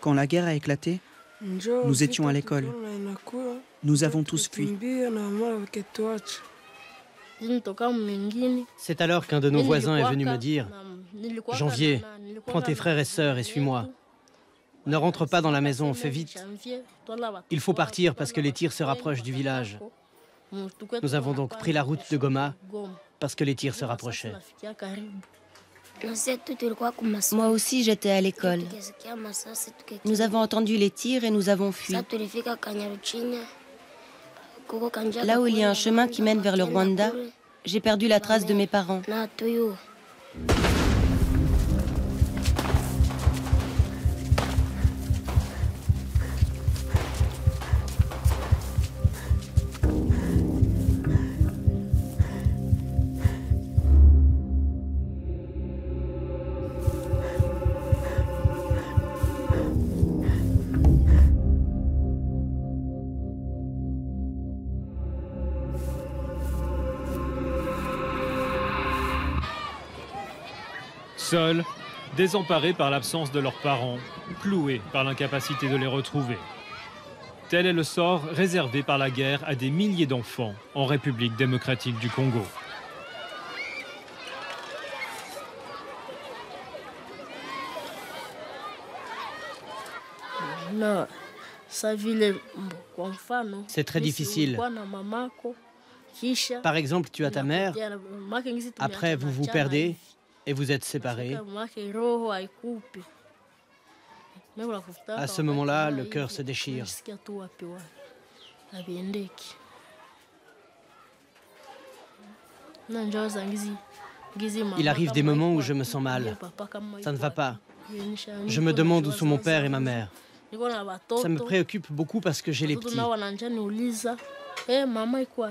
Quand la guerre a éclaté, nous étions à l'école. Nous avons tous fui. C'est alors qu'un de nos voisins est venu me dire « Janvier, prends tes frères et sœurs et suis-moi. Ne rentre pas dans la maison, fais vite. Il faut partir parce que les tirs se rapprochent du village. » Nous avons donc pris la route de Goma parce que les tirs se rapprochaient. Moi aussi, j'étais à l'école. Nous avons entendu les tirs et nous avons fui. Là où il y a un chemin qui mène vers le Rwanda, j'ai perdu la trace de mes parents. Seuls, désemparés par l'absence de leurs parents, cloués par l'incapacité de les retrouver. Tel est le sort réservé par la guerre à des milliers d'enfants en République démocratique du Congo. C'est très difficile. Par exemple, tu as ta mère, après vous vous perdez et vous êtes séparés. À ce moment-là, le cœur se déchire. Il arrive des moments où je me sens mal. Ça ne va pas. Je me demande où sont mon père et ma mère. Ça me préoccupe beaucoup parce que j'ai les petits.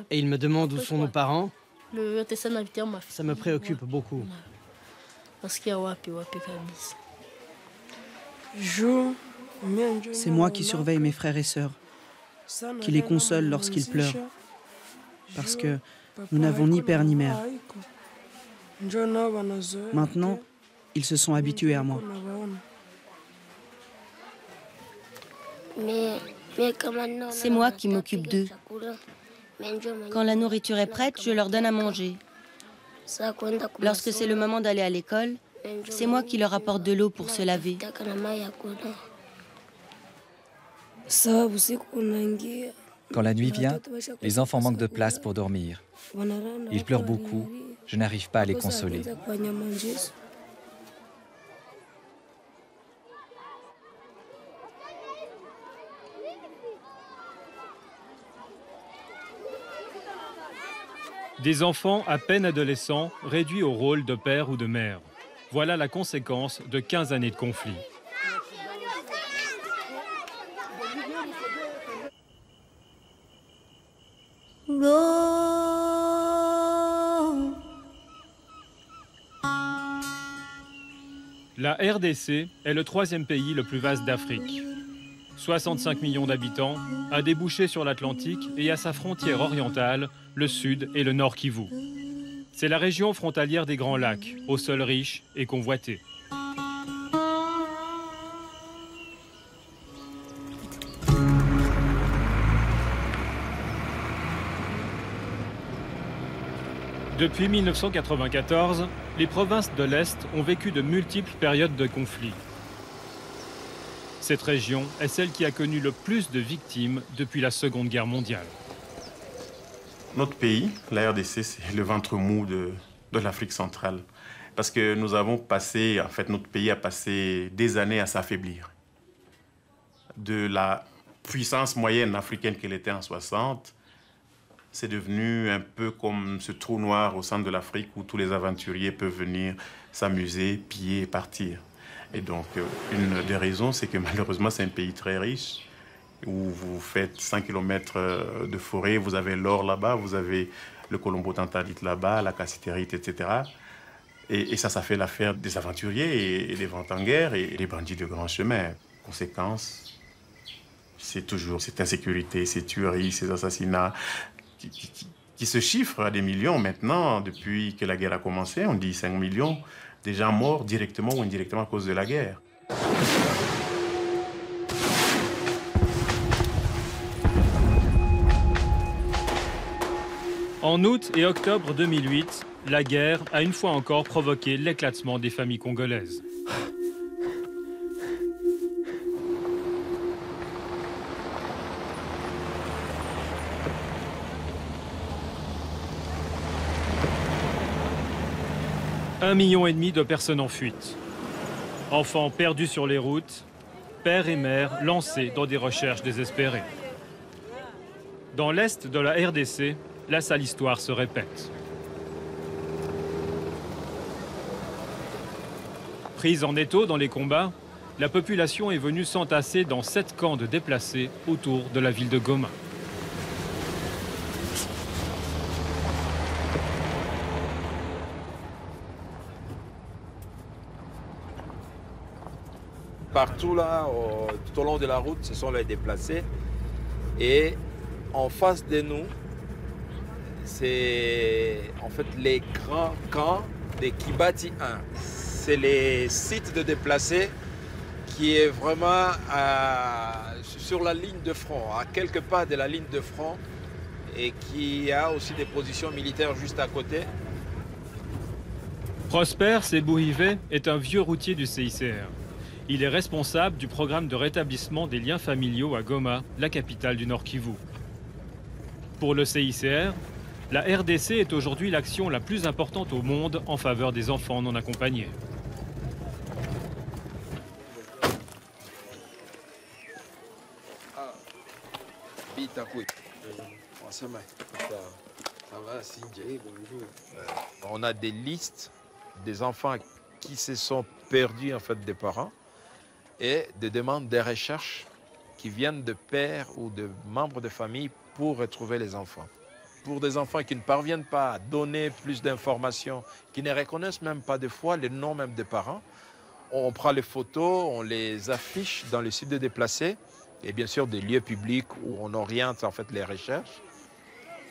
Et ils me demandent où sont nos parents. Ça me préoccupe beaucoup. C'est moi qui surveille mes frères et sœurs, qui les console lorsqu'ils pleurent, parce que nous n'avons ni père ni mère. Maintenant, ils se sont habitués à moi. C'est moi qui m'occupe d'eux. Quand la nourriture est prête, je leur donne à manger. Lorsque c'est le moment d'aller à l'école, c'est moi qui leur apporte de l'eau pour se laver. Quand la nuit vient, les enfants manquent de place pour dormir. Ils pleurent beaucoup, je n'arrive pas à les consoler. Des enfants à peine adolescents réduits au rôle de père ou de mère. Voilà la conséquence de 15 années de conflit. La RDC est le troisième pays le plus vaste d'Afrique. 65 millions d'habitants, a débouché sur l'Atlantique et à sa frontière orientale, le sud et le nord Kivu. C'est la région frontalière des Grands Lacs, au sol riche et convoité. Depuis 1994, les provinces de l'Est ont vécu de multiples périodes de conflits. Cette région est celle qui a connu le plus de victimes depuis la Seconde Guerre mondiale. Notre pays, la RDC, c'est le ventre mou de l'Afrique centrale. Parce que nous avons passé, en fait, notre pays a passé des années à s'affaiblir. De la puissance moyenne africaine qu'elle était en 60, c'est devenu un peu comme ce trou noir au centre de l'Afrique où tous les aventuriers peuvent venir s'amuser, piller et partir. Et donc, une des raisons, c'est que malheureusement, c'est un pays très riche, où vous faites 100 km de forêt, vous avez l'or là-bas, vous avez le colombo-tantalite là-bas, la cassiterite, etc. Et ça fait l'affaire des aventuriers et des ventes en guerre et des bandits de grand chemin. Conséquence, c'est toujours cette insécurité, ces tueries, ces assassinats qui se chiffrent à des millions maintenant. Depuis que la guerre a commencé, on dit 5 millions de gens morts directement ou indirectement à cause de la guerre. En août et octobre 2008, la guerre a une fois encore provoqué l'éclatement des familles congolaises. Un million et demi de personnes en fuite. Enfants perdus sur les routes, pères et mères lancés dans des recherches désespérées. Dans l'est de la RDC, la sale histoire se répète. Prise en étau dans les combats, la population est venue s'entasser dans 7 camps de déplacés autour de la ville de Goma. Partout là, tout au long de la route, ce sont les déplacés. Et en face de nous, c'est en fait les grands camps de Kibati 1. C'est les sites de déplacés qui est vraiment sur la ligne de front, à quelques pas de la ligne de front, et qui a aussi des positions militaires juste à côté. Prosper Sebouhivé est un vieux routier du CICR. Il est responsable du programme de rétablissement des liens familiaux à Goma, la capitale du Nord Kivu. Pour le CICR, la RDC est aujourd'hui l'action la plus importante au monde en faveur des enfants non accompagnés. On a des listes des enfants qui se sont perdus en fait des parents et des demandes de recherche qui viennent de pères ou de membres de famille pour retrouver les enfants. Pour des enfants qui ne parviennent pas à donner plus d'informations, qui ne reconnaissent même pas des fois les noms même des parents, on prend les photos, on les affiche dans le site de déplacés et bien sûr des lieux publics où on oriente en fait les recherches.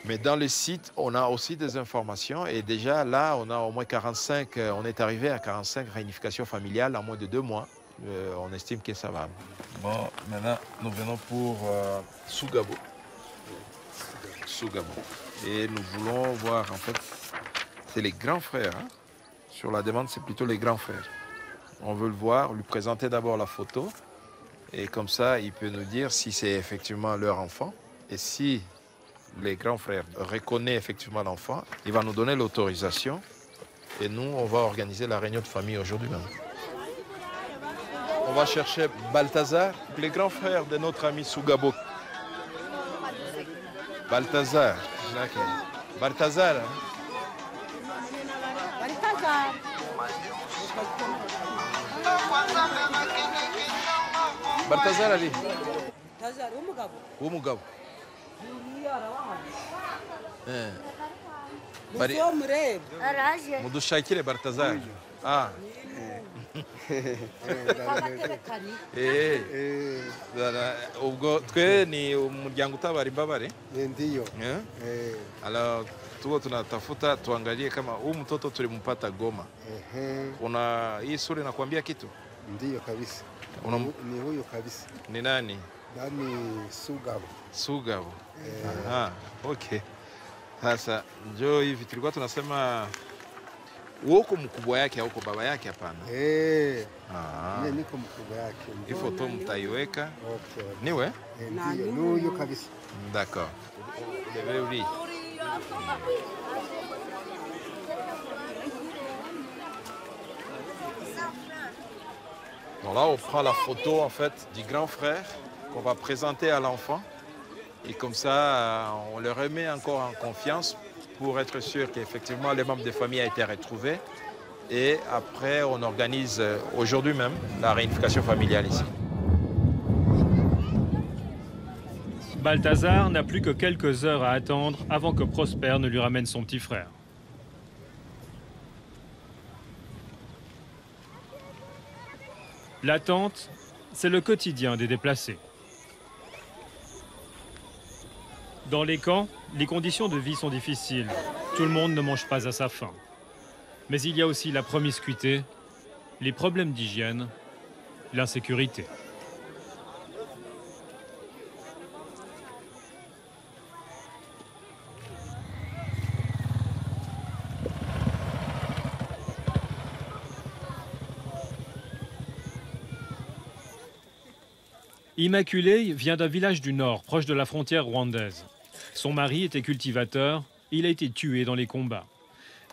Mais dans le site, on a aussi des informations et déjà là, on a au moins 45, on est arrivé à 45 réunifications familiales en moins de 2 mois. On estime que ça va. Bon, maintenant, nous venons pour Sougabo. Sougabo. Et nous voulons voir, en fait, c'est les grands frères. Hein. Sur la demande, c'est plutôt les grands frères. On veut le voir, lui présenter d'abord la photo. Et comme ça, il peut nous dire si c'est effectivement leur enfant. Et si les grands frères reconnaissent effectivement l'enfant, il va nous donner l'autorisation. Et nous, on va organiser la réunion de famille aujourd'hui même. On va chercher Balthazar, les grands frères de notre ami Sougabo. Balthazar. Balthazar. Hein? Balthazar. Balthazar ali. Umugabo. Bari. Mudushakire Balthazar. Ah. ubwo twe ni umuryango utabara imbabare ndio alors tuko tunatafuta tuangalie kama huu mtoto tulimpata Goma. Una hii sura inakuambia kitu? Ndio kabisa. Ni huyo kabisa. Ni nani? Nani? Sugabo. Sugabo. Aha, okay. Sasa njoo hivi tulikuwa tunasema uko mkubwa yake au uko baba yake? Hapana. Mimi niko mkubwa yake. Hii foto mtaiweka. Okay. Niwe? Ndio, huyo kabisa. D'accord. Devez Donc là, on prend la photo en fait du grand frère qu'on va présenter à l'enfant. Et comme ça, on le remet encore en confiance pour être sûr qu'effectivement les membres de famille a été retrouvés. Et après, on organise aujourd'hui même la réunification familiale ici. Balthazar n'a plus que quelques heures à attendre avant que Prosper ne lui ramène son petit frère. L'attente, c'est le quotidien des déplacés. Dans les camps, les conditions de vie sont difficiles. Tout le monde ne mange pas à sa faim. Mais il y a aussi la promiscuité, les problèmes d'hygiène, l'insécurité. Immaculée vient d'un village du nord, proche de la frontière rwandaise. Son mari était cultivateur, il a été tué dans les combats.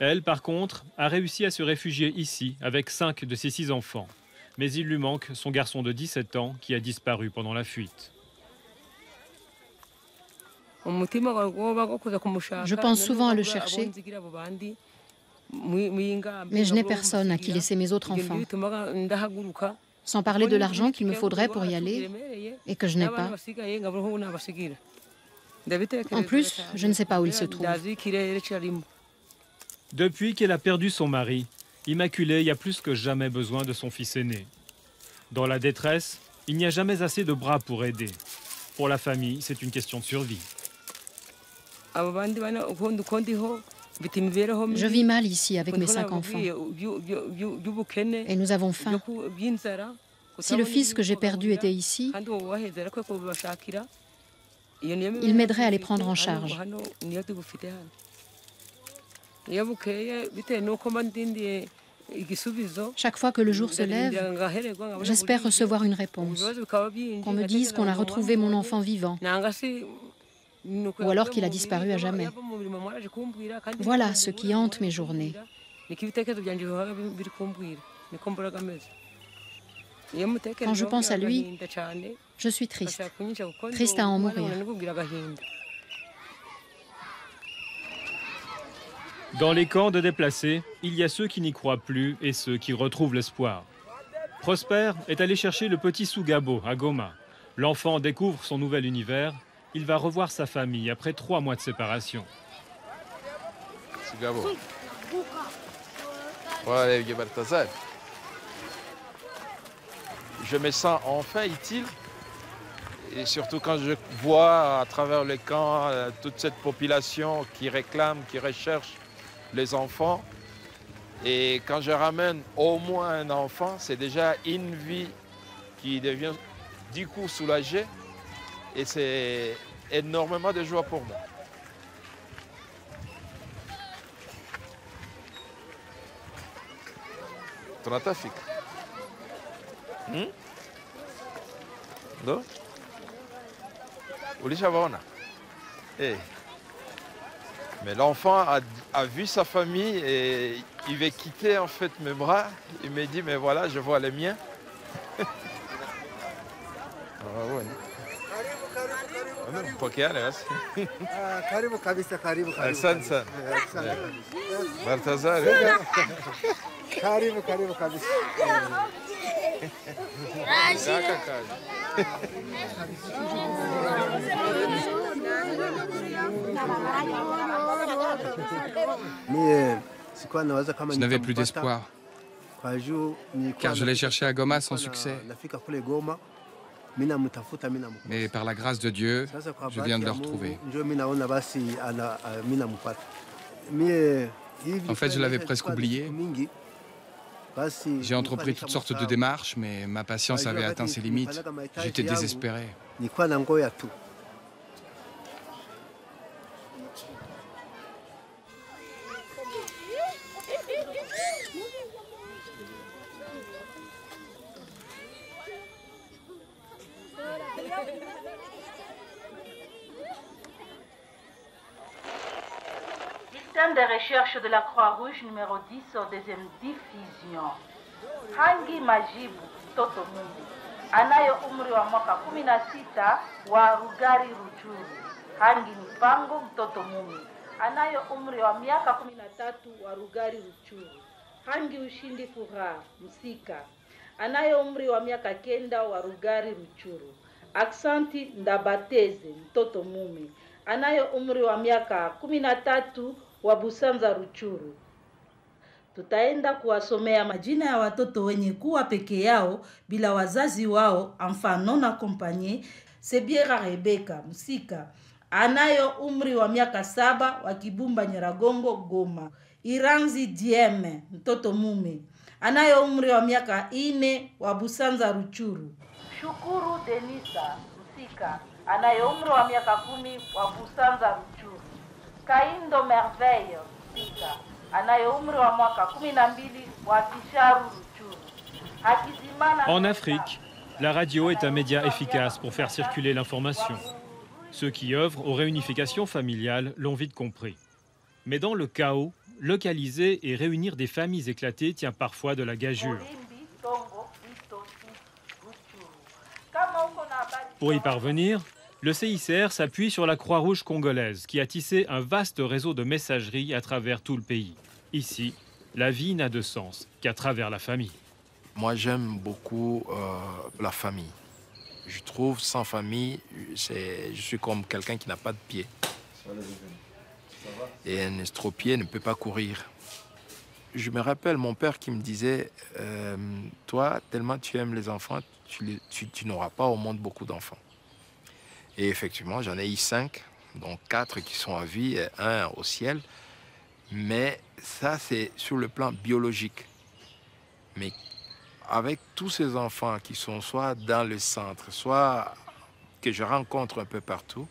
Elle, par contre, a réussi à se réfugier ici avec 5 de ses 6 enfants. Mais il lui manque son garçon de 17 ans qui a disparu pendant la fuite. Je pense souvent à le chercher, mais je n'ai personne à qui laisser mes autres enfants. Sans parler de l'argent qu'il me faudrait pour y aller et que je n'ai pas. En plus, je ne sais pas où il se trouve. Depuis qu'elle a perdu son mari, Immaculée a plus que jamais besoin de son fils aîné. Dans la détresse, il n'y a jamais assez de bras pour aider. Pour la famille, c'est une question de survie. Je vis mal ici avec mes 5 enfants. Et nous avons faim. Si le fils que j'ai perdu était ici, il m'aiderait à les prendre en charge. Chaque fois que le jour se lève, j'espère recevoir une réponse. Qu'on me dise qu'on a retrouvé mon enfant vivant. Ou alors qu'il a disparu à jamais. Voilà ce qui hante mes journées. Quand je pense à lui, je suis triste. Triste à en mourir. Dans les camps de déplacés, il y a ceux qui n'y croient plus et ceux qui retrouvent l'espoir. Prosper est allé chercher le petit Sougabo à Goma. L'enfant découvre son nouvel univers. Il va revoir sa famille après 3 mois de séparation. Je me sens enfin utile. Et surtout quand je vois à travers les camps toute cette population qui réclame, qui recherche les enfants. Et quand je ramène au moins un enfant, c'est déjà une vie qui devient du coup soulagée. Et c'est énormément de joie pour moi. Tunata fika. Ndo? Ulishawaona? Eh. Mais l'enfant a vu sa famille et il veut quitter en fait mes bras. Il me dit mais voilà, je vois les miens. Ah ouais. Pokea basi. Karibu kabisa, karibu. Asante sana. Baltazar. Karibu kabisa. Je n'avais plus d'espoir, car je l'ai cherché à Goma sans succès. Mais par la grâce de Dieu, je viens de le retrouver. En fait, je l'avais presque oublié. J'ai entrepris toutes sortes de démarches, mais ma patience avait atteint ses limites. J'étais désespéré. Bulletin de recherche de la Croix-Rouge numéro 10 au 2e division. Hangi Majibu mtoto Mungu anayo umri wa mwaka 16 wa Rugari Ruchuru. Hangi Mipango mtoto Mumi anayo umri wa miaka 13 wa Rugari Ruchuru. Hangi Ushindi Furaha Msika anayo umri wa miaka 9 wa Rugari Ruchuru. Aksanti Ndabateze mtoto Mumi anayo umri wa miaka 13 wa Busanza Ruchuru. Tutaenda kuwasomea majina ya watoto wenye kuwa peke yao bila wazazi wao. Mfano na kompanye Sebiera Rebeka Msika anayo umri wa miaka 7 wa Kibumba Nyiragongo Goma. Iranzi Dieme mtoto mume anaye umri wa miaka 4 wa Busanza Ruchuru. Shukuru Denisa Msika anaye umri wa miaka 10 wa Busanza Ruchuru. Kaindo Merveille Msika anaye umri wa mwaka 12 wa Kisharu Ruchuru. En Afrique, la radio est un média efficace pour faire circuler l'information. Ceux qui œuvrent aux réunifications familiales l'ont vite compris. Mais dans le chaos, localiser et réunir des familles éclatées tient parfois de la gageure. Pour y parvenir, le CICR s'appuie sur la Croix-Rouge congolaise qui a tissé un vaste réseau de messagerie à travers tout le pays. Ici, la vie n'a de sens qu'à travers la famille. Moi, j'aime beaucoup la famille. Je trouve sans famille, je suis comme quelqu'un qui n'a pas de pied. Et un estropié ne peut pas courir. Je me rappelle mon père qui me disait toi, tellement tu aimes les enfants, tu n'auras pas au monde beaucoup d'enfants. Et effectivement, j'en ai eu 5, dont 4 qui sont à vie et 1 au ciel. Mais ça, c'est sur le plan biologique. Mais avec tous ces enfants qui sont soit dans le centre, soit que je rencontre un peu partout,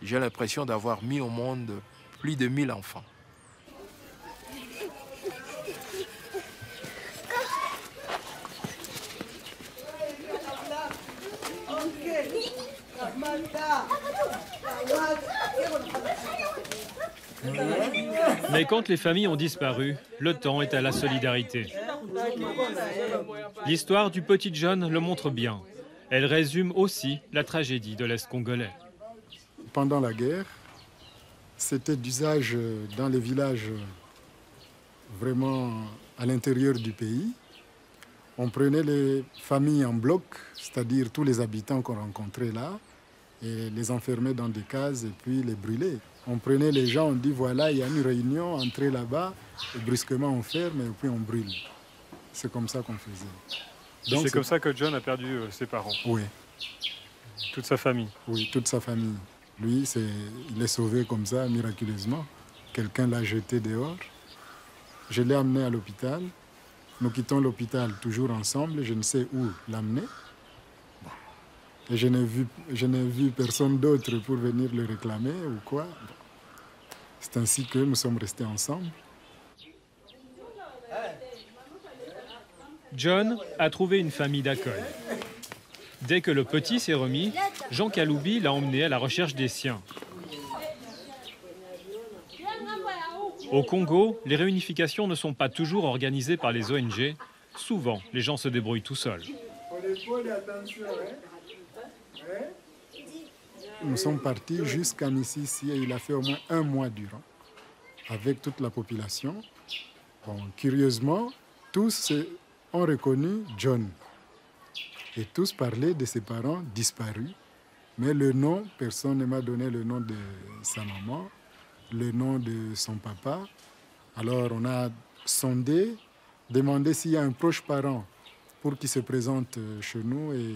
j'ai l'impression d'avoir mis au monde plus de 1000 enfants. Mais quand les familles ont disparu, le temps est à la solidarité. L'histoire du petit John le montre bien. Elle résume aussi la tragédie de l'Est congolais. Pendant la guerre, c'était d'usage dans les villages vraiment à l'intérieur du pays. On prenait les familles en bloc, c'est-à-dire tous les habitants qu'on rencontrait là, et les enfermait dans des cases et puis les brûlait. On prenait les gens, on dit voilà, il y a une réunion, entrez là-bas, et brusquement on ferme et puis on brûle. C'est comme ça qu'on faisait. C'est comme ça que John a perdu ses parents? Oui. Toute sa famille? Oui, toute sa famille. Lui, il est sauvé comme ça, miraculeusement. Quelqu'un l'a jeté dehors. Je l'ai amené à l'hôpital. Nous quittons l'hôpital toujours ensemble. Je ne sais où l'amener. Et je n'ai vu personne d'autre pour venir le réclamer ou quoi. C'est ainsi que nous sommes restés ensemble. John a trouvé une famille d'accueil. Dès que le petit s'est remis, Jean Kaloubi l'a emmené à la recherche des siens. Au Congo, les réunifications ne sont pas toujours organisées par les ONG. Souvent, les gens se débrouillent tout seuls. Nous sommes partis jusqu'à Mississi et il a fait au moins 1 mois durant, avec toute la population. Bon, curieusement, tous ont reconnu John. Et tous parlaient de ses parents disparus. Mais le nom, personne ne m'a donné le nom de sa maman, le nom de son papa. Alors on a sondé, demandé s'il y a un proche parent pour qu'il se présente chez nous et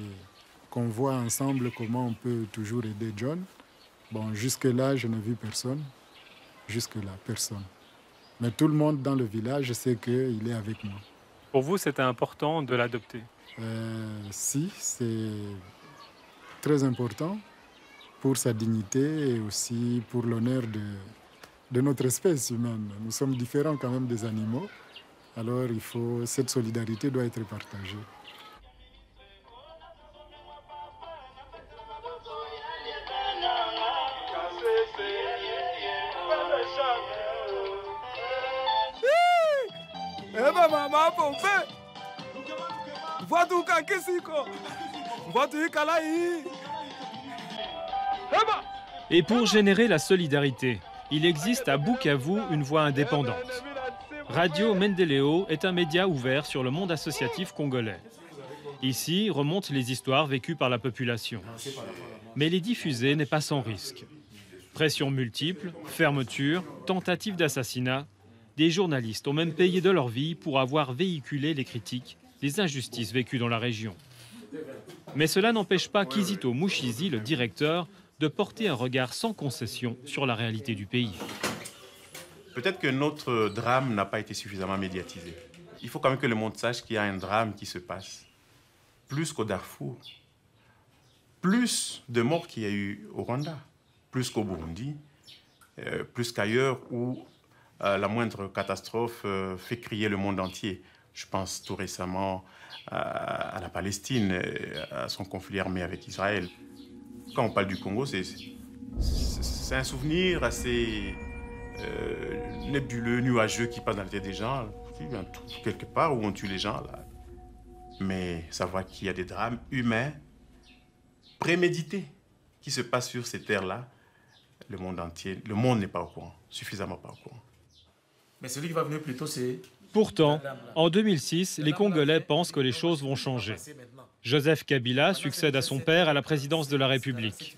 qu'on voit ensemble comment on peut toujours aider John. Bon, jusque-là, je n'ai vu personne. Jusque-là, personne. Mais tout le monde dans le village sait qu'il est avec moi. Pour vous, c'était important de l'adopter? Si, c'est très important pour sa dignité et aussi pour l'honneur de notre espèce humaine. Nous sommes différents quand même des animaux, alors cette solidarité doit être partagée. Et pour générer la solidarité, il existe à Bukavu une voix indépendante. Radio Mendeleo est un média ouvert sur le monde associatif congolais. Ici remontent les histoires vécues par la population. Mais les diffuser n'est pas sans risque. Pressions multiples, fermetures, tentatives d'assassinat. Des journalistes ont même payé de leur vie pour avoir véhiculé les critiques, les injustices vécues dans la région. Mais cela n'empêche pas Kizito Mushizi, le directeur, de porter un regard sans concession sur la réalité du pays. Peut-être que notre drame n'a pas été suffisamment médiatisé. il faut quand même que le monde sache qu'il y a un drame qui se passe. Plus qu'au Darfour. Plus de morts qu'il y a eu au Rwanda. Plus qu'au Burundi. Plus qu'ailleurs où la moindre catastrophe fait crier le monde entier. Je pense tout récemment à la Palestine, à son conflit armé avec Israël. Quand on parle du Congo, c'est un souvenir assez nébuleux, nuageux qui passe dans la tête des gens. Quelque part où on tue les gens. Là. Mais savoir qu'il y a des drames humains prémédités qui se passent sur ces terres-là, le monde entier, le monde n'est pas au courant, suffisamment pas au courant. Mais celui qui va venir plus tôt, c'est... Pourtant, en 2006, les Congolais pensent que les choses vont changer. Joseph Kabila succède à son père à la présidence de la République.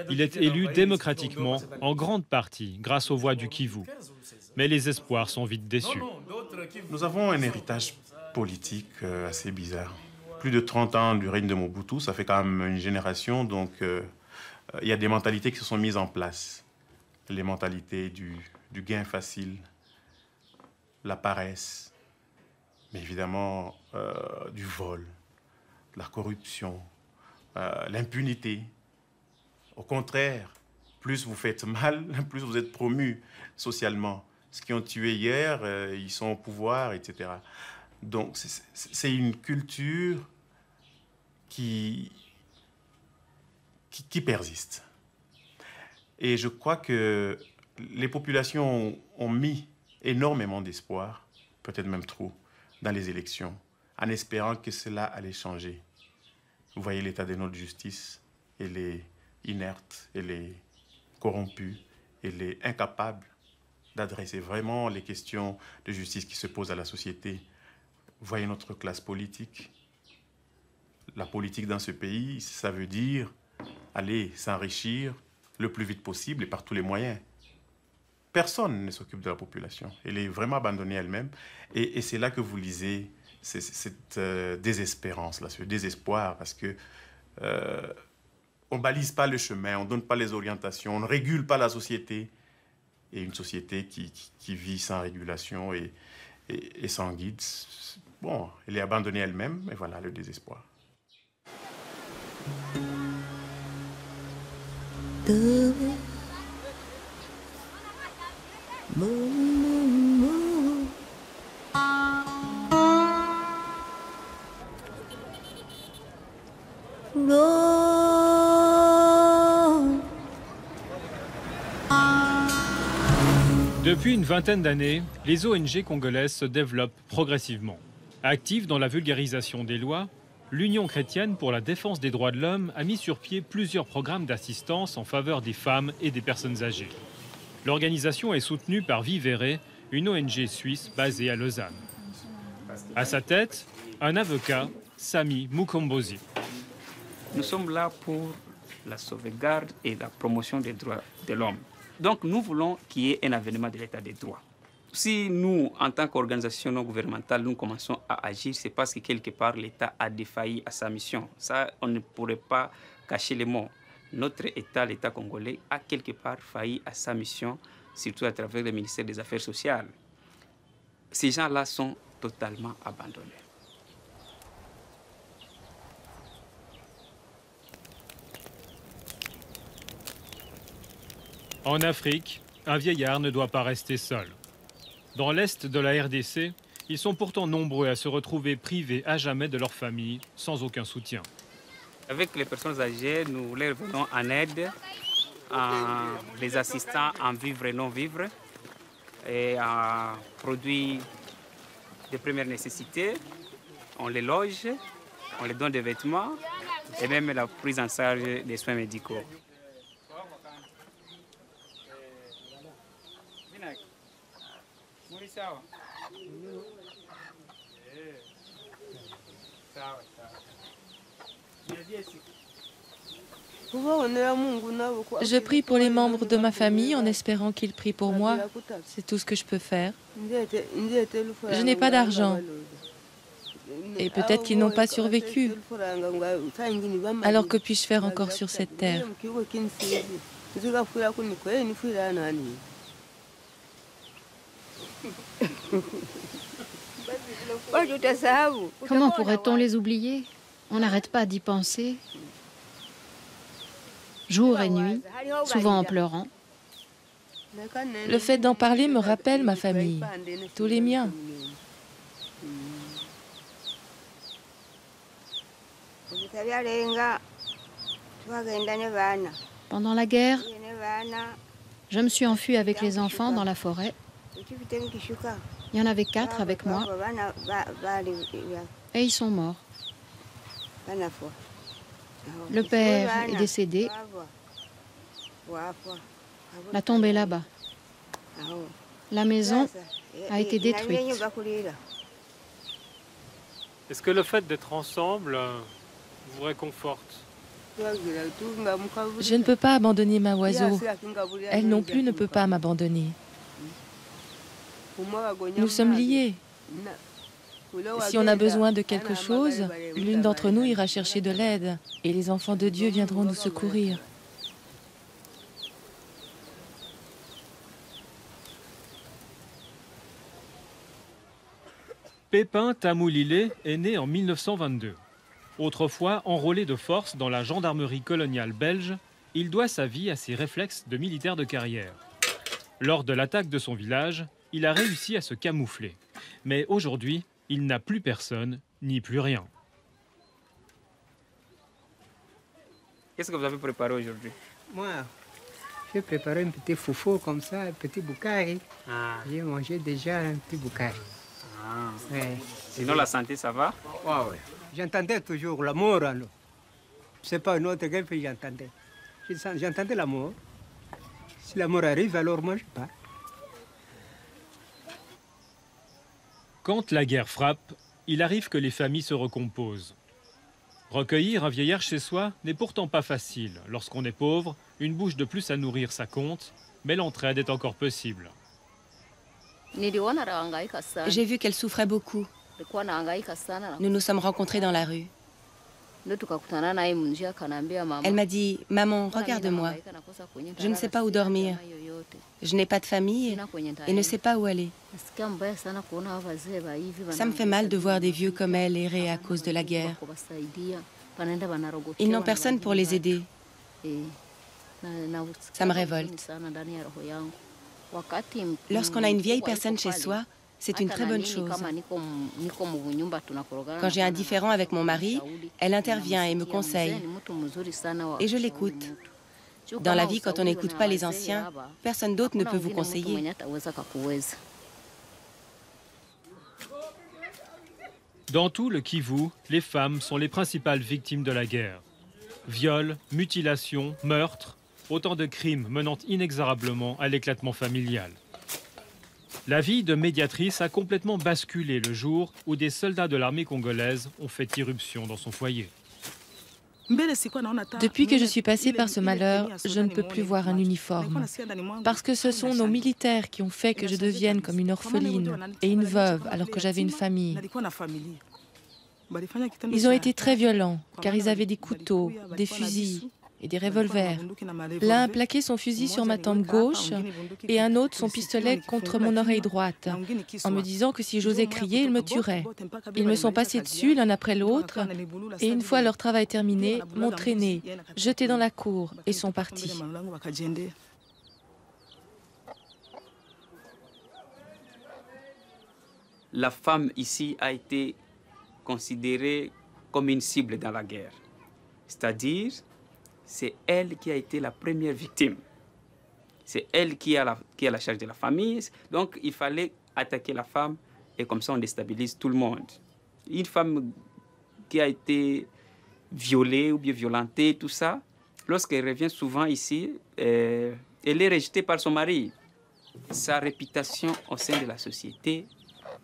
Il est élu démocratiquement, en grande partie, grâce aux voix du Kivu. Mais les espoirs sont vite déçus. Nous avons un héritage politique assez bizarre. Plus de 30 ans du règne de Mobutu, ça fait quand même une génération, donc il y a des mentalités qui se sont mises en place. Les mentalités du gain facile, la paresse, mais évidemment du vol, la corruption, l'impunité. Au contraire, plus vous faites mal, plus vous êtes promu socialement. Ceux qui ont tué hier, ils sont au pouvoir, etc. Donc c'est une culture qui persiste. Et je crois que les populations ont mis énormément d'espoir, peut-être même trop, dans les élections, en espérant que cela allait changer. Vous voyez l'état de notre justice, elle est inerte, elle est corrompue, elle est incapable d'adresser vraiment les questions de justice qui se posent à la société. Vous voyez notre classe politique. La politique dans ce pays, ça veut dire aller s'enrichir le plus vite possible et par tous les moyens. Personne ne s'occupe de la population. Elle est vraiment abandonnée elle-même. Et c'est là que vous lisez cette désespérance, là, ce désespoir, parce que on ne balise pas le chemin, on ne donne pas les orientations, on ne régule pas la société. Et une société qui vit sans régulation et sans guide, bon, elle est abandonnée elle-même, et voilà le désespoir. Depuis une vingtaine d'années, les ONG congolaises se développent progressivement. Actives dans la vulgarisation des lois, l'Union chrétienne pour la défense des droits de l'homme a mis sur pied plusieurs programmes d'assistance en faveur des femmes et des personnes âgées. L'organisation est soutenue par Vivere, une ONG suisse basée à Lausanne. À sa tête, un avocat, Sami Mukombozi. Nous sommes là pour la sauvegarde et la promotion des droits de l'homme. Donc nous voulons qu'il y ait un avènement de l'état des droits. Si nous, en tant qu'organisation non gouvernementale, nous commençons à agir, c'est parce que quelque part l'État a défailli à sa mission. Ça, on ne pourrait pas cacher les mots. Notre État, l'État congolais, a quelque part failli à sa mission, surtout à travers le ministère des Affaires sociales. Ces gens-là sont totalement abandonnés. En Afrique, un vieillard ne doit pas rester seul. Dans l'est de la RDC, ils sont pourtant nombreux à se retrouver privés à jamais de leur famille, sans aucun soutien. Avec les personnes âgées, nous les venons en aide, en les assistant en vivre et non vivre, et en produits de première nécessité. On les loge, on les donne des vêtements, et même la prise en charge des soins médicaux. Je prie pour les membres de ma famille en espérant qu'ils prient pour moi. C'est tout ce que je peux faire. Je n'ai pas d'argent. Et peut-être qu'ils n'ont pas survécu. Alors que puis-je faire encore sur cette terre? Comment pourrait-on les oublier? On n'arrête pas d'y penser, jour et nuit, souvent en pleurant. Le fait d'en parler me rappelle ma famille, tous les miens. Pendant la guerre, je me suis enfuie avec les enfants dans la forêt. Il y en avait 4 avec moi et ils sont morts. Le père est décédé. La tombe est là-bas. La maison a été détruite. Est-ce que le fait d'être ensemble vous réconforte? Je ne peux pas abandonner ma oiseau. Elle non plus ne peut pas m'abandonner. Nous sommes liés. Si on a besoin de quelque chose, l'une d'entre nous ira chercher de l'aide et les enfants de Dieu viendront nous secourir. Pépin Tamoulilé est né en 1922. Autrefois enrôlé de force dans la gendarmerie coloniale belge, il doit sa vie à ses réflexes de militaire de carrière. Lors de l'attaque de son village, il a réussi à se camoufler. Mais aujourd'hui, il n'a plus personne, ni plus rien. Qu'est-ce que vous avez préparé aujourd'hui? Moi, j'ai préparé un petit foufou comme ça, un petit boucari. Ah. J'ai mangé déjà un petit boucari. Ah. Ouais. Sinon, la santé, ça va? Ouais. J'entendais toujours l'amour. C'est pas une autre guerre que j'entendais. J'entendais l'amour. Si l'amour arrive, alors moi, je pars. Quand la guerre frappe, il arrive que les familles se recomposent. Recueillir un vieillard chez soi n'est pourtant pas facile. Lorsqu'on est pauvre, une bouche de plus à nourrir ça compte, mais l'entraide est encore possible. J'ai vu qu'elle souffrait beaucoup. Nous nous sommes rencontrés dans la rue. Elle m'a dit, « Maman, regarde-moi. Je ne sais pas où dormir. Je n'ai pas de famille et ne sais pas où aller. Ça me fait mal de voir des vieux comme elle errer à cause de la guerre. Ils n'ont personne pour les aider. Ça me révolte. Lorsqu'on a une vieille personne chez soi, c'est une très bonne chose. Quand j'ai un différend avec mon mari, elle intervient et me conseille. Et je l'écoute. Dans la vie, quand on n'écoute pas les anciens, personne d'autre ne peut vous conseiller. Dans tout le Kivu, les femmes sont les principales victimes de la guerre. Viols, mutilations, meurtres, autant de crimes menant inexorablement à l'éclatement familial. La vie de médiatrice a complètement basculé le jour où des soldats de l'armée congolaise ont fait irruption dans son foyer. Depuis que je suis passée par ce malheur, je ne peux plus voir un uniforme. Parce que ce sont nos militaires qui ont fait que je devienne comme une orpheline et une veuve alors que j'avais une famille. Ils ont été très violents car ils avaient des couteaux, des fusils et des revolvers. L'un a plaqué son fusil sur ma tempe gauche et un autre son pistolet contre mon oreille droite, en me disant que si j'osais crier, ils me tueraient. Ils me sont passés dessus l'un après l'autre et une fois leur travail terminé, m'ont traîné, jeté dans la cour et sont partis. La femme ici a été considérée comme une cible dans la guerre. C'est-à-dire, c'est elle qui a été la première victime. C'est elle qui a la charge de la famille. Donc, il fallait attaquer la femme et comme ça, on déstabilise tout le monde. Une femme qui a été violée ou bien violentée, tout ça, lorsqu'elle revient souvent ici, elle est rejetée par son mari. Sa réputation au sein de la société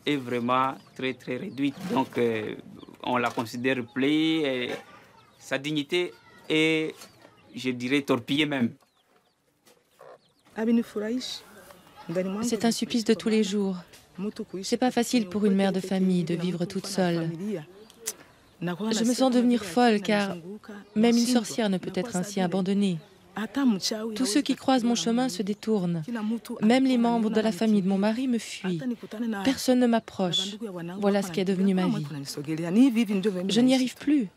est vraiment très, très réduite. Donc, on la considère plaie. Sa dignité est, je dirais, torpillée même. C'est un supplice de tous les jours. C'est pas facile pour une mère de famille de vivre toute seule. Je me sens devenir folle car même une sorcière ne peut être ainsi abandonnée. Tous ceux qui croisent mon chemin se détournent. Même les membres de la famille de mon mari me fuient. Personne ne m'approche. Voilà ce qui est devenu ma vie. Je n'y arrive plus.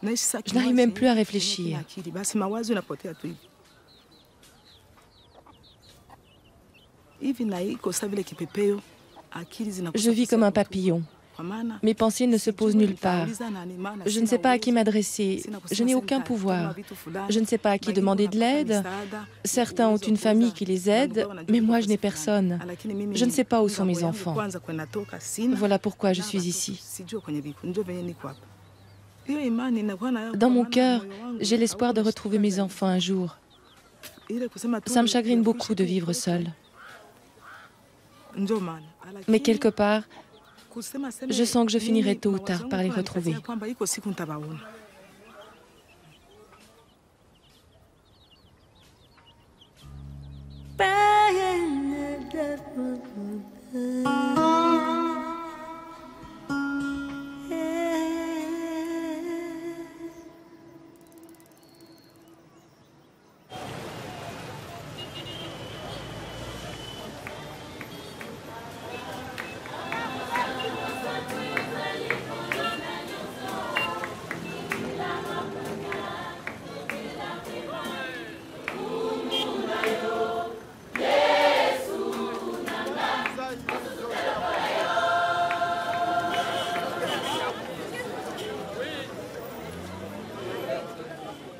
Je n'arrive même plus à réfléchir. Je vis comme un papillon. Mes pensées ne se posent nulle part. Je ne sais pas à qui m'adresser. Je n'ai aucun pouvoir. Je ne sais pas à qui demander de l'aide. Certains ont une famille qui les aide, mais moi je n'ai personne. Je ne sais pas où sont mes enfants. Voilà pourquoi je suis ici. Dans mon cœur, j'ai l'espoir de retrouver mes enfants un jour. Ça me chagrine beaucoup de vivre seule. Mais quelque part, je sens que je finirai tôt ou tard par les retrouver.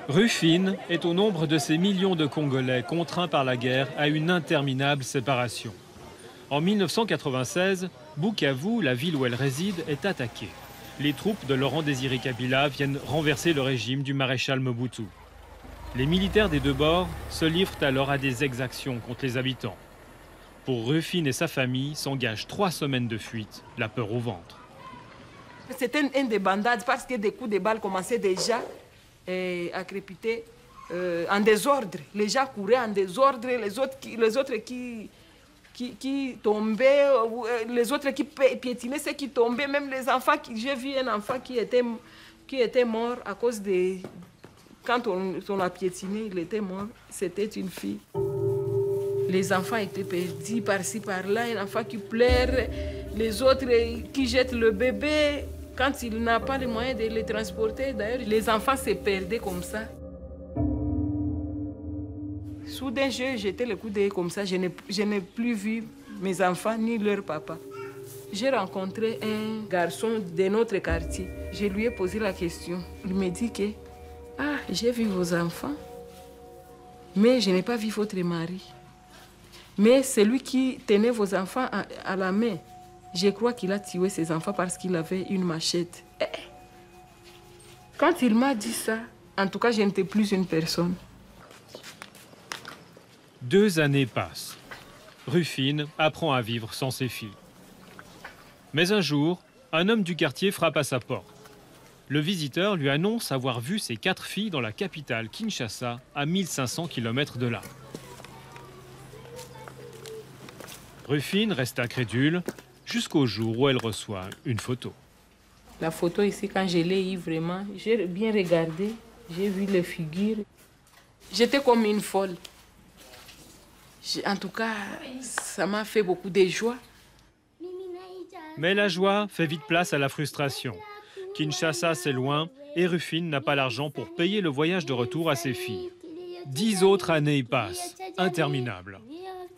Rufine est au nombre de ces millions de Congolais contraints par la guerre à une interminable séparation. En 1996, Bukavu, la ville où elle réside, est attaquée. Les troupes de Laurent-Désiré Kabila viennent renverser le régime du maréchal Mobutu. Les militaires des deux bords se livrent alors à des exactions contre les habitants. Pour Rufine et sa famille s'engagent 3 semaines de fuite, la peur au ventre. C'était une débandade parce que des coups de balles commençaient déjà à crépiter en désordre. Les gens couraient en désordre, les autres qui tombaient, les autres qui piétinaient, ceux qui tombaient, même les enfants. J'ai vu un enfant qui était mort à cause de... Quand on a piétiné, il était mort. C'était une fille. Les enfants étaient perdus par-ci, par-là. Un enfant qui pleure, les autres qui jettent le bébé. Quand il n'a pas les moyens de les transporter, d'ailleurs, les enfants se perdaient comme ça. Soudain, j'ai jeté le coup d'œil comme ça. Je n'ai plus vu mes enfants ni leur papa. J'ai rencontré un garçon de notre quartier. Je lui ai posé la question. Il me dit que « Ah, j'ai vu vos enfants, mais je n'ai pas vu votre mari. Mais celui qui tenait vos enfants à la main, je crois qu'il a tué ses enfants parce qu'il avait une machette. » Quand il m'a dit ça, en tout cas, je n'étais plus une personne. 2 années passent. Rufine apprend à vivre sans ses filles. Mais un jour, un homme du quartier frappe à sa porte. Le visiteur lui annonce avoir vu ses 4 filles dans la capitale Kinshasa, à 1500 km de là. Rufine reste incrédule jusqu'au jour où elle reçoit une photo. La photo ici, quand je l'ai eu vraiment, j'ai bien regardé, j'ai vu les figures. J'étais comme une folle. En tout cas, ça m'a fait beaucoup de joie. Mais la joie fait vite place à la frustration. Kinshasa, c'est loin et Rufine n'a pas l'argent pour payer le voyage de retour à ses filles. 10 autres années passent, interminables.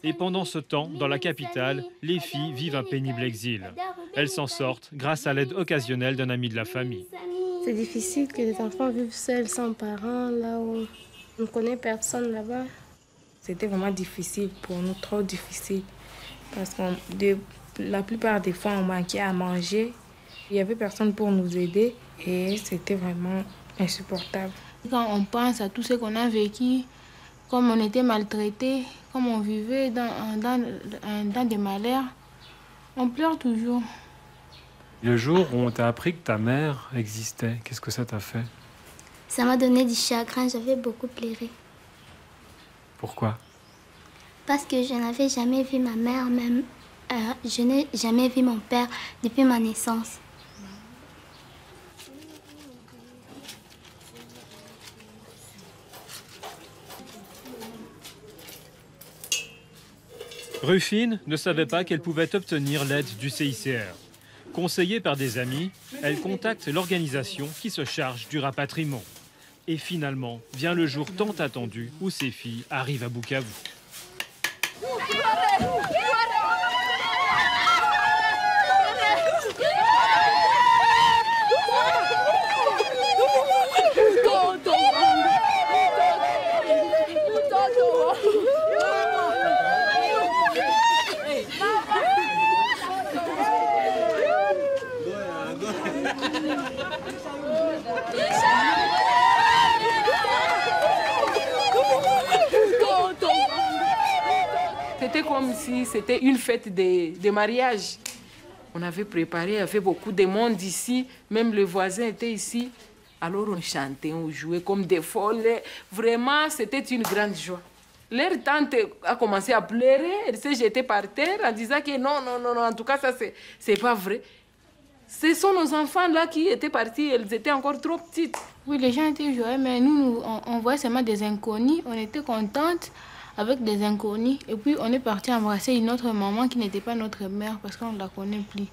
Et pendant ce temps, dans la capitale, les filles vivent un pénible exil. Elles s'en sortent grâce à l'aide occasionnelle d'un ami de la famille. C'est difficile que les enfants vivent seuls, sans parents, là où on ne connaît personne là-bas. C'était vraiment difficile pour nous, trop difficile. Parce que la plupart des fois, on manquait à manger. Il n'y avait personne pour nous aider et c'était vraiment insupportable. Quand on pense à tout ce qu'on a vécu, comme on était maltraités, comme on vivait dans des malheurs, on pleure toujours. Le jour où on t'a appris que ta mère existait, qu'est-ce que ça t'a fait? Ça m'a donné du chagrin, j'avais beaucoup pleuré. Pourquoi? Parce que je n'avais jamais vu ma mère, même je n'ai jamais vu mon père depuis ma naissance. Rufine ne savait pas qu'elle pouvait obtenir l'aide du CICR. Conseillée par des amis, elle contacte l'organisation qui se charge du rapatriement. Et finalement, vient le jour tant attendu où ses filles arrivent à Bukavu. C'était comme si c'était une fête de mariage. On avait préparé, il y avait beaucoup de monde ici, même les voisins étaient ici. Alors on chantait, on jouait comme des folles. Vraiment, c'était une grande joie. Leur tante a commencé à pleurer, elle s'est jetée par terre en disant que non, non, non, non, en tout cas, ça, c'est pas vrai. Ce sont nos enfants là qui étaient partis, elles étaient encore trop petites. Oui, les gens étaient joyeux, mais nous, on voyait seulement des inconnus. On était contentes avec des inconnus. Et puis, on est parti embrasser une autre maman qui n'était pas notre mère parce qu'on ne la connaît plus.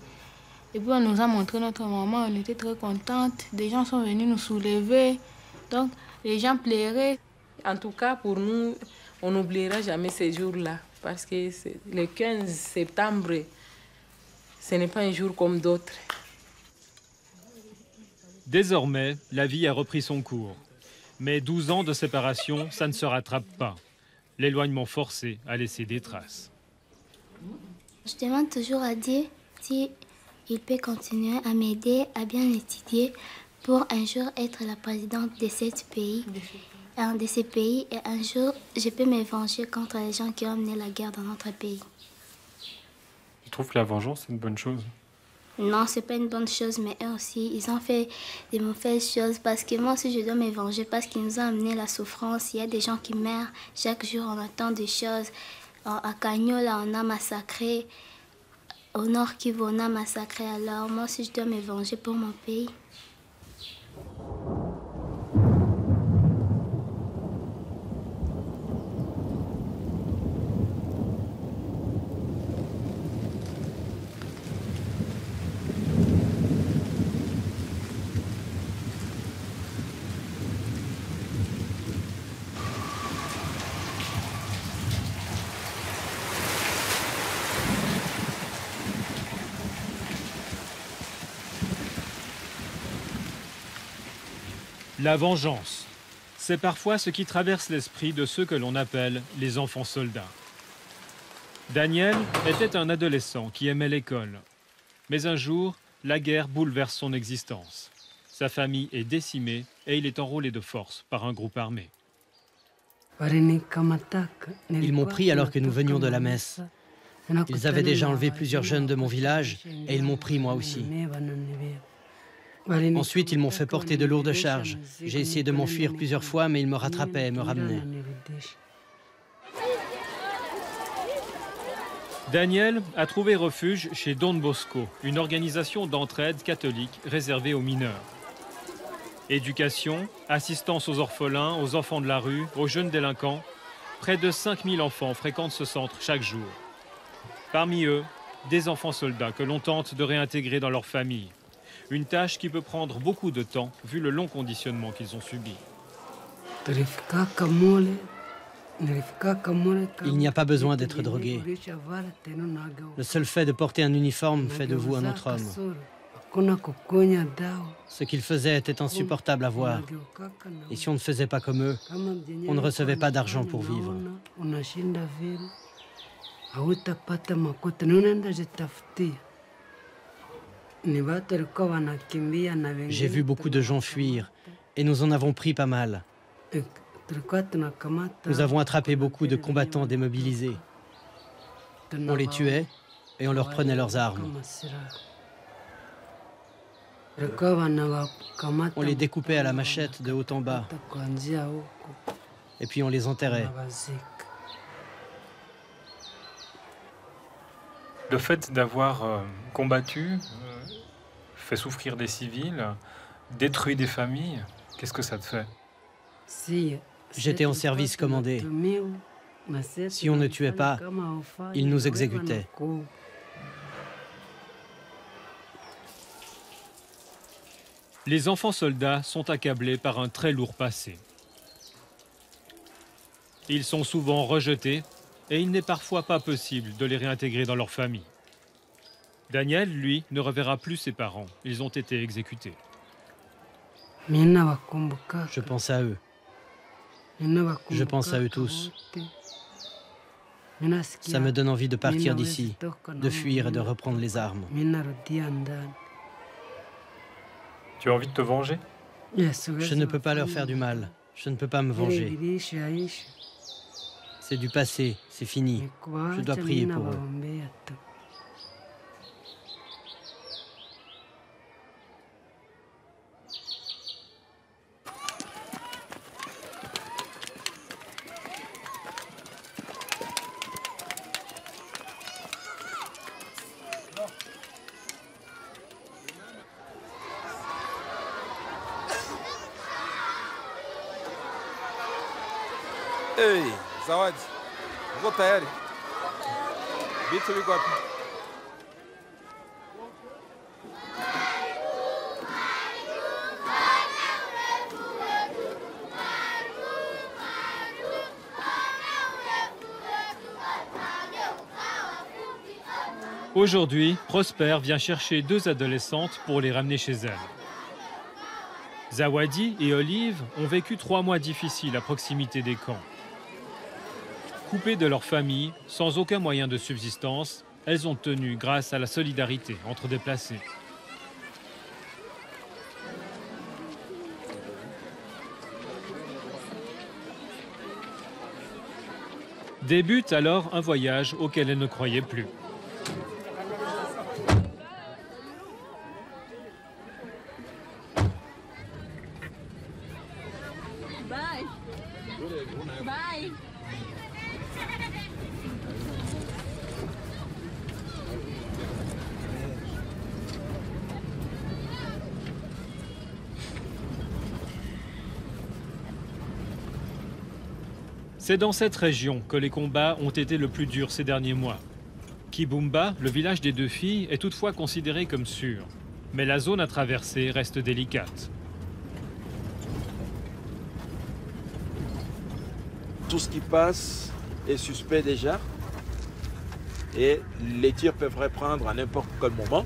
Et puis, on nous a montré notre maman, on était très contentes. Des gens sont venus nous soulever. Donc, les gens pleuraient. En tout cas, pour nous, on n'oubliera jamais ces jours-là. Parce que le 15 septembre, ce n'est pas un jour comme d'autres. Désormais, la vie a repris son cours. Mais 12 ans de séparation, ça ne se rattrape pas. L'éloignement forcé a laissé des traces. Je demande toujours à Dieu s'il peut continuer à m'aider à bien étudier pour un jour être la présidente de ce pays. Un de ces pays, et un jour, je peux me venger contre les gens qui ont amené la guerre dans notre pays. Tu trouves que la vengeance, c'est une bonne chose? Non, c'est pas une bonne chose, mais eux aussi, ils ont fait des mauvaises choses parce que moi aussi, je dois me venger parce qu'ils nous ont amené la souffrance. Il y a des gens qui meurent. Chaque jour, on entend des choses. À Cagnola, on a massacré. Au Nord Kivu, on a massacré. Alors, moi aussi, je dois me venger pour mon pays. La vengeance, c'est parfois ce qui traverse l'esprit de ceux que l'on appelle les enfants soldats. Daniel était un adolescent qui aimait l'école. Mais un jour, la guerre bouleverse son existence. Sa famille est décimée et il est enrôlé de force par un groupe armé. Ils m'ont pris alors que nous venions de la messe. Ils avaient déjà enlevé plusieurs jeunes de mon village et ils m'ont pris moi aussi. Ensuite, ils m'ont fait porter de lourdes charges. J'ai essayé de m'enfuir plusieurs fois, mais ils me rattrapaient et me ramenaient. Daniel a trouvé refuge chez Don Bosco, une organisation d'entraide catholique réservée aux mineurs. Éducation, assistance aux orphelins, aux enfants de la rue, aux jeunes délinquants, près de 5000 enfants fréquentent ce centre chaque jour. Parmi eux, des enfants soldats que l'on tente de réintégrer dans leur famille. Une tâche qui peut prendre beaucoup de temps, vu le long conditionnement qu'ils ont subi. Il n'y a pas besoin d'être drogué. Le seul fait de porter un uniforme fait de vous un autre homme. Ce qu'ils faisaient était insupportable à voir. Et si on ne faisait pas comme eux, on ne recevait pas d'argent pour vivre. J'ai vu beaucoup de gens fuir et nous en avons pris pas mal. Nous avons attrapé beaucoup de combattants démobilisés. On les tuait et on leur prenait leurs armes. On les découpait à la machette de haut en bas. Et puis on les enterrait. Le fait d'avoir combattu, fait souffrir des civils, détruit des familles, qu'est-ce que ça te fait? J'étais en service commandé. Si on ne tuait pas, ils nous exécutaient. Les enfants soldats sont accablés par un très lourd passé. Ils sont souvent rejetés et il n'est parfois pas possible de les réintégrer dans leur famille. Daniel, lui, ne reverra plus ses parents. Ils ont été exécutés. Je pense à eux. Je pense à eux tous. Ça me donne envie de partir d'ici, de fuir et de reprendre les armes. Tu as envie de te venger? Je ne peux pas leur faire du mal. Je ne peux pas me venger. C'est du passé, c'est fini. Je dois prier pour eux. Hey, Zawadi, uko tayari? Vitu viko wapi? Aujourd'hui, Prosper vient chercher 2 adolescentes pour les ramener chez elle. Zawadi et Olive ont vécu 3 mois difficiles à proximité des camps. Coupées de leur famille, sans aucun moyen de subsistance, elles ont tenu grâce à la solidarité entre déplacés. Débute alors un voyage auquel elles ne croyaient plus. C'est dans cette région que les combats ont été le plus durs ces derniers mois. Kibumba, le village des 2 filles, est toutefois considéré comme sûr. Mais la zone à traverser reste délicate. Tout ce qui passe est suspect déjà. Et les tirs peuvent reprendre à n'importe quel moment.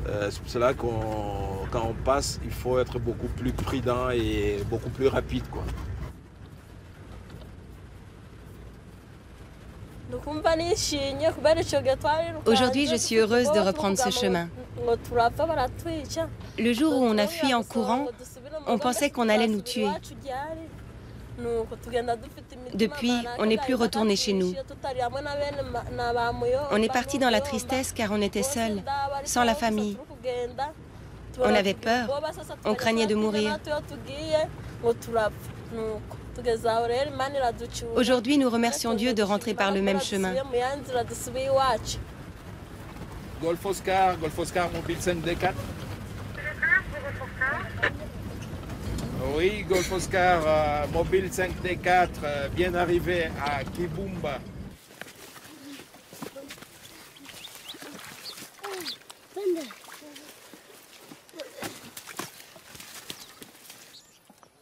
C'est pour cela quand on passe, il faut être beaucoup plus prudent et beaucoup plus rapide, quoi. Aujourd'hui, je suis heureuse de reprendre ce chemin. Le jour où on a fui en courant, on pensait qu'on allait nous tuer. Depuis, on n'est plus retourné chez nous. On est parti dans la tristesse car on était seuls, sans la famille. On avait peur, on craignait de mourir. Aujourd'hui, nous remercions Dieu de rentrer par le même chemin. Golf Oscar mobile 5D4. Oui, Golf Oscar mobile 5D4, bien arrivé à Kibumba.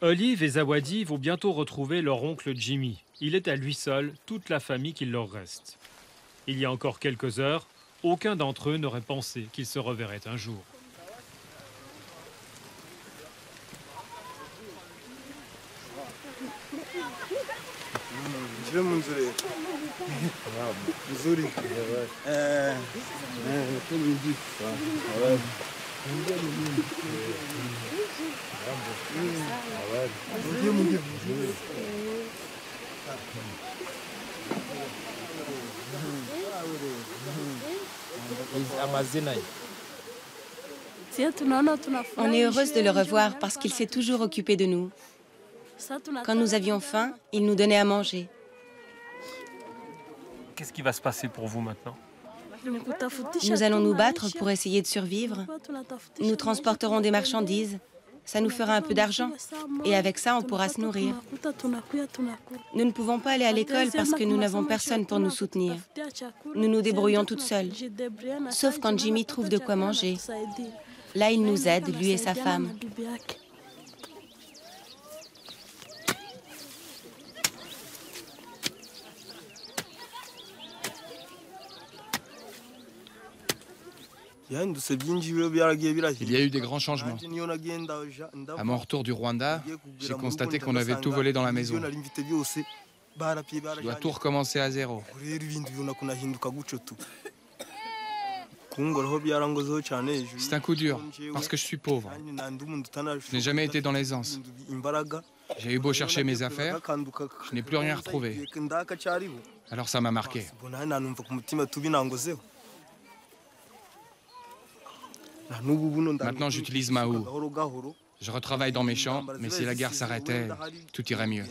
Olive et Zawadi vont bientôt retrouver leur oncle Jimmy. Il est à lui seul toute la famille qu'il leur reste. Il y a encore quelques heures, aucun d'entre eux n'aurait pensé qu'ils se reverraient un jour. On est heureuse de le revoir parce qu'il s'est toujours occupé de nous. Quand nous avions faim, il nous donnait à manger. Qu'est-ce qui va se passer pour vous maintenant? Nous allons nous battre pour essayer de survivre. Nous transporterons des marchandises. Ça nous fera un peu d'argent. Et avec ça, on pourra se nourrir. Nous ne pouvons pas aller à l'école parce que nous n'avons personne pour nous soutenir. Nous nous débrouillons toutes seules. Sauf quand Jimmy trouve de quoi manger. Là, il nous aide, lui et sa femme. Il y a eu des grands changements. À mon retour du Rwanda, j'ai constaté qu'on avait tout volé dans la maison. Je dois tout recommencer à zéro. C'est un coup dur, parce que je suis pauvre. Je n'ai jamais été dans l'aisance. J'ai eu beau chercher mes affaires, je n'ai plus rien retrouvé. Alors ça m'a marqué. Maintenant, j'utilise ma houe. Je retravaille dans mes champs, mais si la guerre s'arrêtait, tout irait mieux.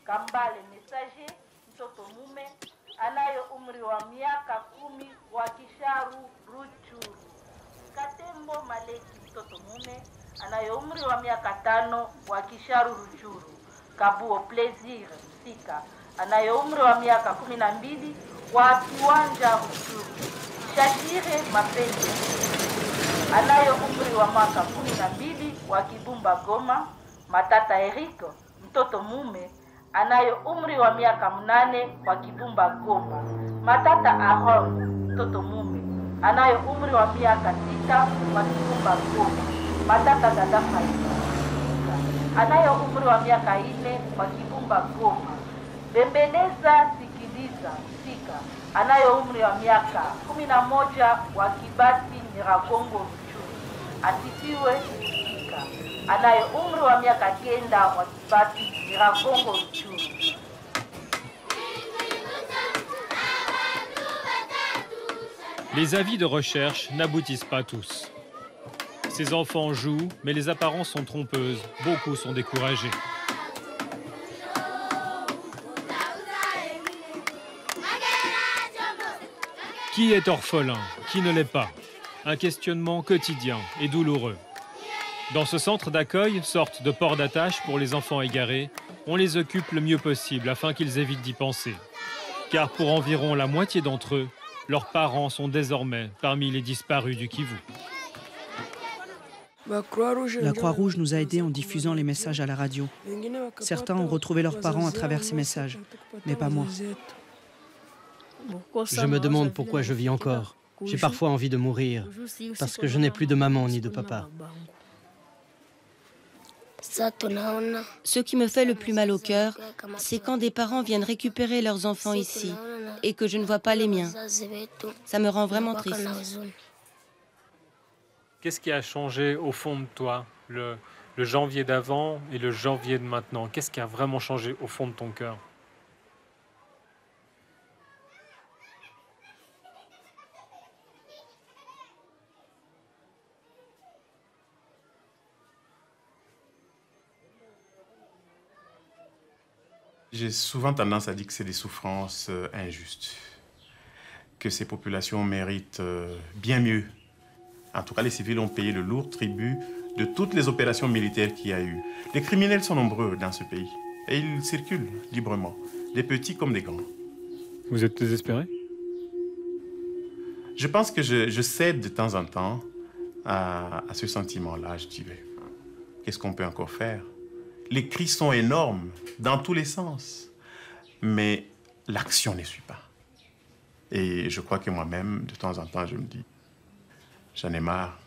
Kambale Messager, mtoto mume anayo umri wa miaka 10 wa Kisharu Ruchuru. Katembo Maleki, mtoto mume anayo umri wa miaka 5 wa Kisharu Ruchuru. Kabuo Plaisir Sika anayo umri wa miaka 12 wa Kiwanja Ruchuru. Shashire Mapenzi anayo umri wa miaka 12 wa Kibumba Goma. Matata Eric, mtoto mume anayo umri wa miaka 8 wa Kibumba Goma. Matata Ahon, mtoto mume anayo umri wa miaka 6 wa Kibumba Goma. Matata Dadafa anayo umri wa miaka 4 wa Kibumba Goma. Bembeleza Sikiliza Sika anayo umri wa miaka 11 wa Kibati Nyiragongo Ruchuru. Asifiwe Sika anayo umri wa miaka 9 wa Kibati Nyiragongo Ruchuru. Les avis de recherche n'aboutissent pas tous. Ces enfants jouent, mais les apparences sont trompeuses. Beaucoup sont découragés. Qui est orphelin? Qui ne l'est pas? Un questionnement quotidien et douloureux. Dans ce centre d'accueil, sorte de port d'attache pour les enfants égarés, on les occupe le mieux possible afin qu'ils évitent d'y penser. Car pour environ la moitié d'entre eux, leurs parents sont désormais parmi les disparus du Kivu. La Croix-Rouge nous a aidés en diffusant les messages à la radio. Certains ont retrouvé leurs parents à travers ces messages, mais pas moi. Je me demande pourquoi je vis encore. J'ai parfois envie de mourir, parce que je n'ai plus de maman ni de papa. Ce qui me fait le plus mal au cœur, c'est quand des parents viennent récupérer leurs enfants ici et que je ne vois pas les miens. Ça me rend vraiment triste. Qu'est-ce qui a changé au fond de toi, le janvier d'avant et le janvier de maintenant? Qu'est-ce qui a vraiment changé au fond de ton cœur? J'ai souvent tendance à dire que c'est des souffrances injustes, que ces populations méritent bien mieux. En tout cas, les civils ont payé le lourd tribut de toutes les opérations militaires qu'il y a eu. Les criminels sont nombreux dans ce pays et ils circulent librement, des petits comme des grands. Vous êtes désespéré? Je pense que je cède de temps en temps à ce sentiment-là. Je dis, qu'est-ce qu'on peut encore faire? Les cris sont énormes dans tous les sens, mais l'action ne suit pas. Et je crois que moi-même, de temps en temps, je me dis, j'en ai marre.